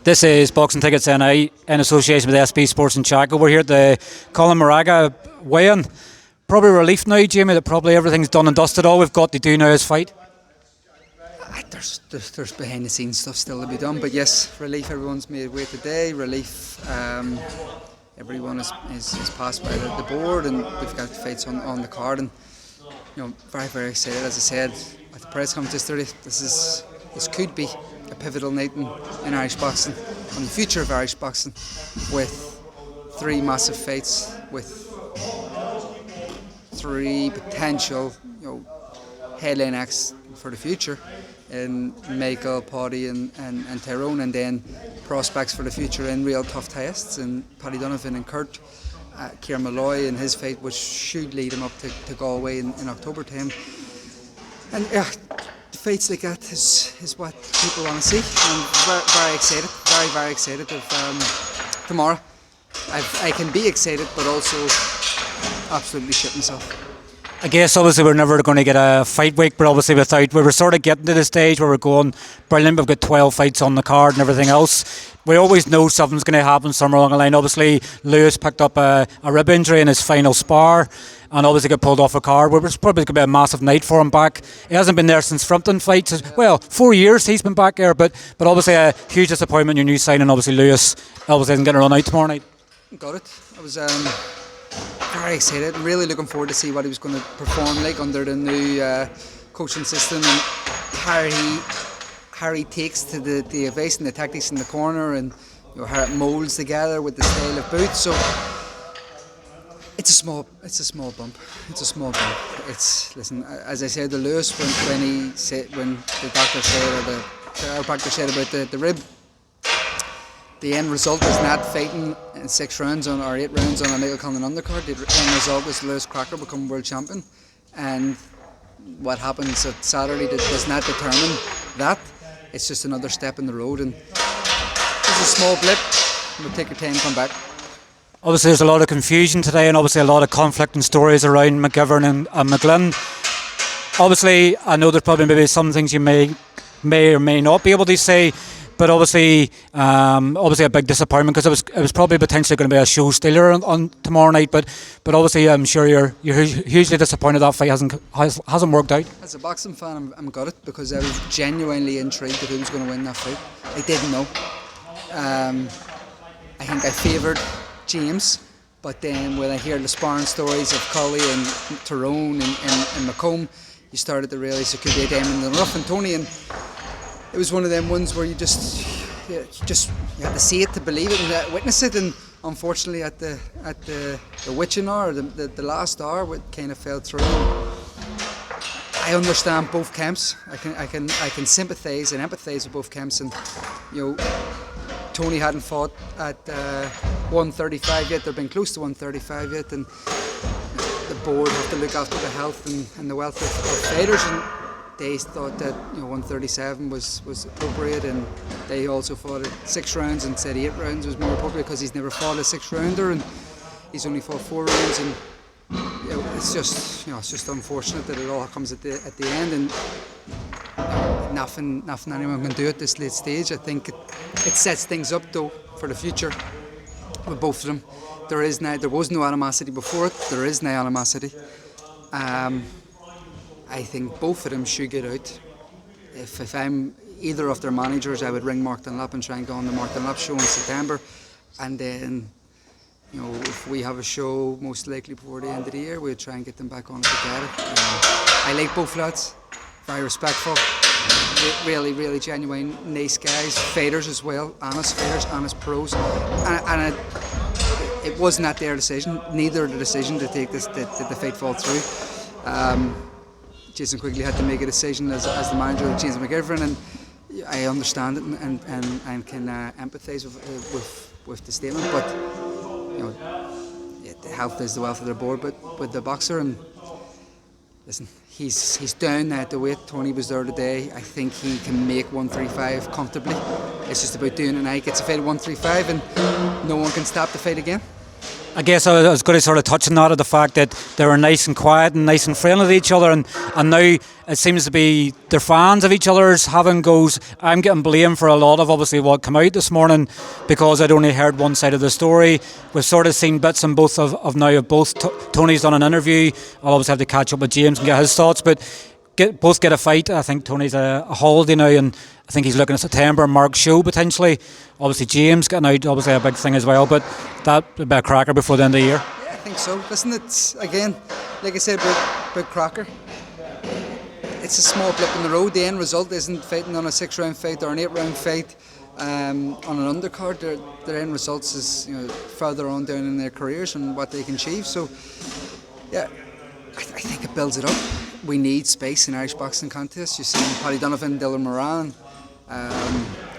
This is Boxing Tickets NI in association with SB Sports Chaco. We're here at the Conlan weigh-in. Probably relief now, Jamie, that probably everything's done and dusted. All we've got to do now is fight. There's behind the scenes stuff still to be done, but yes, relief. Everyone's made weight today. Relief. Everyone is passed by the board, and we've got fights on the card. And very, very excited. As I said at the press conference yesterday, this could be a pivotal night in Irish boxing, and the future of Irish boxing, with 3 massive fights, with 3 potential headline acts for the future in Michael, Paddy and Tyrone, and then prospects for the future in real tough tests, and Paddy Donovan and Kurt, Kieran Malloy in his fight, which should lead him up to Galway in October time. And fights like that is what people want to see. I'm very excited, very excited of tomorrow. I can be excited, but also absolutely shit myself. I guess obviously we're never going to get a fight week, but obviously we were sort of getting to the stage where we're going, brilliant, we've got 12 fights on the card and everything else. We always know something's going to happen somewhere along the line. Obviously Lewis picked up a rib injury in his final spar and obviously got pulled off a card. It's probably going to be a massive night for him back. He hasn't been there since Frampton fights. Well, 4 years he's been back there, but obviously a huge disappointment, your new signing. Obviously Lewis obviously isn't getting a run out tomorrow night. Got it. I was very excited, really looking forward to see what he was going to perform like under the new coaching system, and how he takes to the advice and the tactics in the corner, and how it moulds together with the style of boots. So it's a small bump. It's a small bump. Listen, as I said to Lewis when the doctor said, or the chiropractor said about the rib, the end result is not fighting in 6 rounds or 8 rounds on a Michael Conlan undercard. The end result is Lewis Crocker become world champion, and what happens at Saturday does not determine that. It's just another step in the road, and it's a small blip. We'll take your time and come back. Obviously there's a lot of confusion today, and obviously a lot of conflicting stories around McGivern and McGlynn. Obviously I know there's probably maybe some things you may or may not be able to say, but obviously a big disappointment, because it was probably potentially going to be a show stealer on tomorrow night. But obviously I'm sure you're hugely disappointed that fight hasn't worked out. As a boxing fan, I'm gutted, because I was genuinely intrigued at who was going to win that fight. I didn't know. I think I favoured James, but then when I hear the sparring stories of Cully and Tyrone and Macomb, you started to realise it could be a diamond in the rough. And Tony, and it was one of them ones where you had to see it to believe it and witness it. And unfortunately, at the witching hour, the last hour, it kind of fell through. I understand both camps. I can sympathise and empathise with both camps. And Tony hadn't fought at 135 yet. They've been close to 135 yet, and the board have to look after the health and the welfare of fighters. And they thought that 137 was appropriate, and they also fought at 6 rounds and said 8 rounds was more appropriate, because he's never fought a 6-rounder and he's only fought 4 rounds. And it's just unfortunate that it all comes at the end, and nothing anyone can do at this late stage. I think it sets things up though for the future with both of them. There was no animosity before it. There is no animosity. I think both of them should get out. If I'm either of their managers, I would ring Mark Dunlap and try and go on the Mark Dunlap show in September. And then, if we have a show, most likely before the end of the year, we'll try and get them back on together. I like both lads, very respectful, really genuine, nice guys, fighters as well, honest fighters, honest pros. And it was not their decision, neither the decision to take the fight fall through. Jason Quigley had to make a decision as the manager of James McGivern, and I understand it and can empathise with the statement. But the health is the wealth of the board. But with the boxer, and listen, he's down at the weight. Tony was there today. I think he can make 135 comfortably. It's just about doing it now. He gets a fight at 135, and no one can stop the fight again. I guess I was going to sort of touch on that, of the fact that they were nice and quiet and nice and friendly with each other, and now it seems to be they're fans of each other's having goes. I'm getting blamed for a lot of obviously what came out this morning because I'd only heard one side of the story. We've sort of seen bits and both of now of both. Tony's done an interview. I'll obviously have to catch up with James and get his thoughts, but both get a fight. I think Tony's a holiday now, and I think he's looking at September. Mark's show potentially. Obviously James getting out, obviously a big thing as well. But that would be a cracker before the end of the year. Yeah, I think so. Listen, it's again, like I said, big cracker. It's a small blip in the road. The end result isn't fighting on a 6-round fight or an 8-round fight on an undercard. Their end results is further on down in their careers and what they can achieve. So yeah, I think it builds it up. We need space in Irish boxing contests. You've seen Paddy Donovan, Dylan Moran.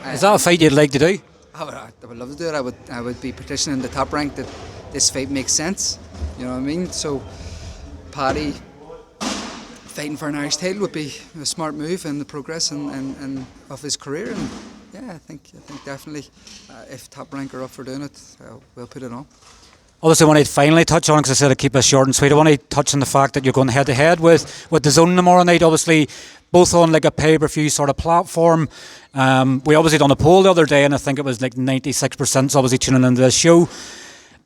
Is that a fight you'd like to do? I would love to do it. I would be petitioning the Top Rank that this fight makes sense. You know what I mean? So Paddy fighting for an Irish title would be a smart move in the progress and of his career. And yeah, I think definitely if Top Rank are up for doing it, we'll put it on. Obviously, I want to finally touch on, because I said I'd keep it short and sweet, I want to touch on the fact that you're going head-to-head with the Zone tomorrow night, obviously, both on like a pay-per-view sort of platform. We obviously done a poll the other day, and I think it was like 96% obviously tuning into this show.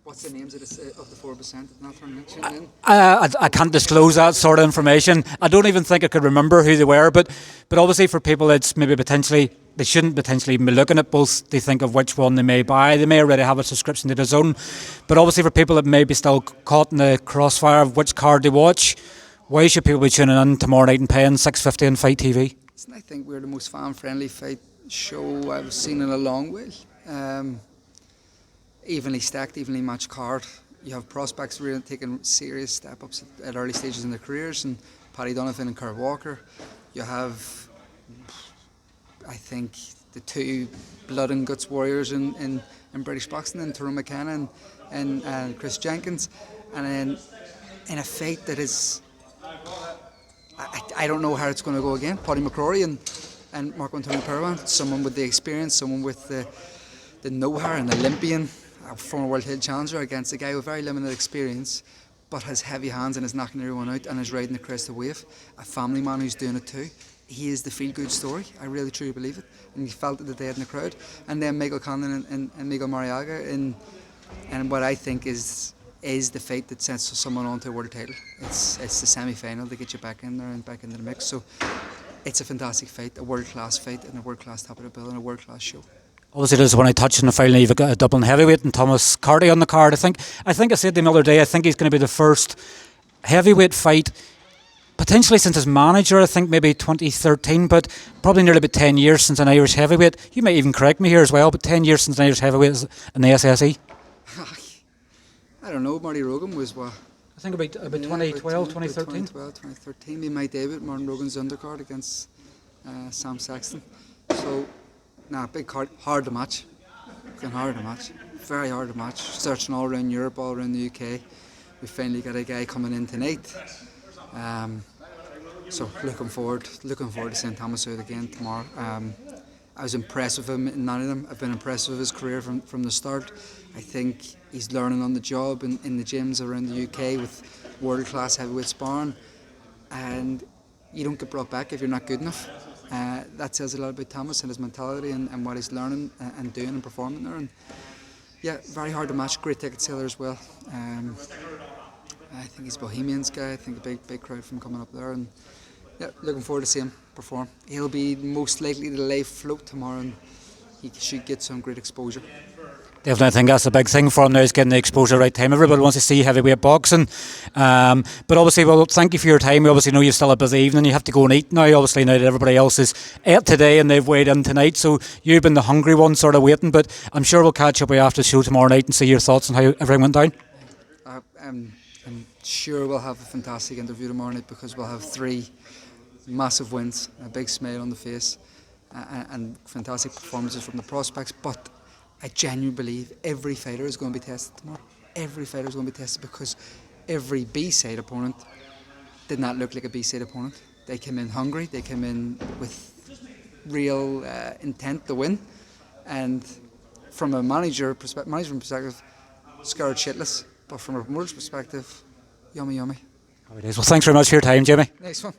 What's the names of the 4%? Not tuning in? I can't disclose that sort of information. I don't even think I could remember who they were, but obviously for people it's maybe they shouldn't potentially even be looking at both. They think of which one they may buy. They may already have a subscription to the Zone, but obviously for people that may be still caught in the crossfire of which card they watch, why should people be tuning in tomorrow night and paying $6.50 on Fight TV? I think we're the most fan-friendly fight show I've seen in a long while. Evenly stacked, evenly matched card. You have prospects really taking serious step-ups at early stages in their careers, and Paddy Donovan and Kurt Walker. You have, I think, the two blood and guts warriors in British boxing, and Tyrone McKenna and Chris Jenkins. And then in a fight that is, I don't know how it's going to go again, Paddy McCrory and Marco Antonio Perwan, someone with the experience, someone with the know-how, an Olympian, a former world head challenger, against a guy with very limited experience but has heavy hands and is knocking everyone out and is riding the crest of the wave. A family man who's doing it too. He is the feel-good story. I really truly believe it, and you felt it today in the crowd. And then Michael Conlan and Miguel Mariaga and what I think is the fight that sends someone on to a world title. It's the semi-final to get you back in there and back into the mix. So it's a fantastic fight, a world-class fight, and a world-class top of the bill, and a world-class show. Obviously, this is when I touched on the final. You've got a Dublin heavyweight and Thomas Carty on the card. I think I said to him the other day, I think he's going to be the first heavyweight fight, potentially since his manager, I think maybe 2013, but probably nearly about 10 years since an Irish heavyweight. You might even correct me here as well, but 10 years since an Irish heavyweight in the SSE. I don't know, Marty Rogan was what? I think about 2012, 2013. 2013, me and my David, Martin Rogan's undercard against Sam Sexton. So, big card, hard to match. Very hard to match. Searching all around Europe, all around the UK. We finally got a guy coming in tonight. So looking forward to seeing Thomas out again tomorrow. I was impressed with him in none of them. I've been impressed with his career from the start. I think he's learning on the job in the gyms around the UK with world-class heavyweight sparring, and you don't get brought back if you're not good enough. That says a lot about Thomas and his mentality and what he's learning and doing and performing there. And yeah, very hard to match. Great ticket seller as well. I think he's a Bohemians guy. I think a big crowd from coming up there, and yeah, looking forward to seeing him perform. He'll be most likely the live float tomorrow, and he should get some great exposure. Definitely, I think that's a big thing for him now, is getting the exposure right time. Everybody wants to see heavyweight boxing. But obviously, well, thank you for your time. We obviously know you've still a busy evening. You have to go and eat now, obviously, now that everybody else is ate today and they've weighed in tonight. So you've been the hungry one sort of waiting. But I'm sure we'll catch up with you after the show tomorrow night and see your thoughts on how everything went down. I'm sure we'll have a fantastic interview tomorrow night, because we'll have 3 massive wins, a big smile on the face, and fantastic performances from the prospects. But I genuinely believe every fighter is going to be tested tomorrow. Every fighter is going to be tested, because every B-side opponent did not look like a B-side opponent. They came in hungry, they came in with real intent to win, and from a management perspective, scared shitless. But from a promoter's perspective, yummy, yummy. Happy days. Well, thanks very much for your time, Jamie. Nice one.